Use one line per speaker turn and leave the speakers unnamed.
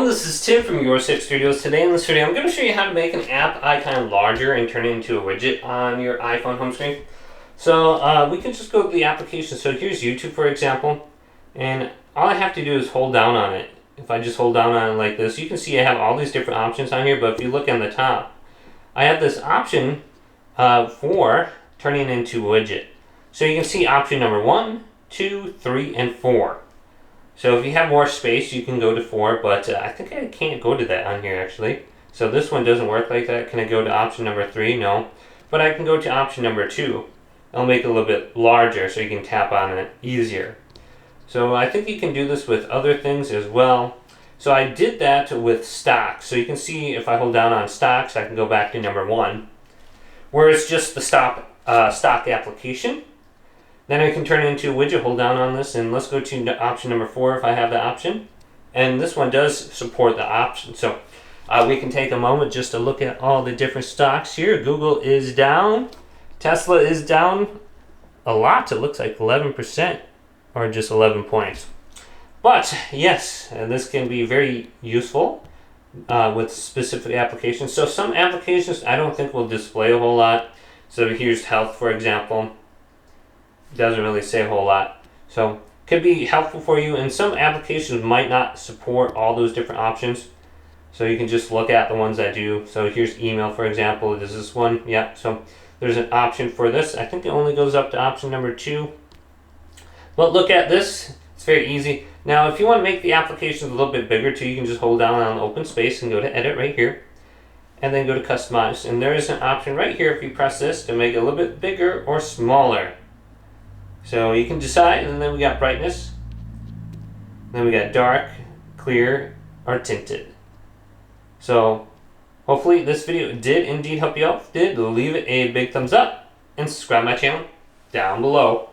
everyone, this is Tim from Your Six Studios. Today in this video I'm going to show you how to make an app icon larger and turn it into a widget on your iPhone home screen. So we can just go to the application. So here's YouTube, for example, and all I have to do is hold down on it. If I just hold down on it like this, you can see I have all these different options on here, but if you look on the top, I have this option for turning it into a widget. So you can see option number 1, 2, 3, and 4. So if you have more space, you can go to 4, but I think I can't go to that on here actually. So this one doesn't work like that. Can I go to option number 3? No. But I can go to option number 2. It'll make it a little bit larger so you can tap on it easier. So I think you can do this with other things as well. So I did that with stocks. So you can see if I hold down on stocks, I can go back to number 1, where it's just the stock application. Then I can turn it into a widget, hold down on this, and let's go to option number 4 if I have the option. And this one does support the option. So we can take a moment just to look at all the different stocks here. Google is down. Tesla is down a lot. It looks like 11% or just 11 points. But yes, this can be very useful with specific applications. So some applications I don't think will display a whole lot. So here's health, for example. Doesn't really say a whole lot, so could be helpful for you, and some applications might not support all those different options, so you can just look at the ones that do. So here's email, for example. Does this one? Yeah, so there's an option for this. I think it only goes up to option number 2, but look at this. It's very easy. Now if you want to make the applications a little bit bigger too, you can just hold down on open space and go to edit right here, and then go to customize, and there is an option right here if you press this to make it a little bit bigger or smaller. So you can decide, and then we got brightness, then we got dark, clear, or tinted. So hopefully this video did indeed help you out. If it did, leave it a big thumbs up and subscribe to my channel down below.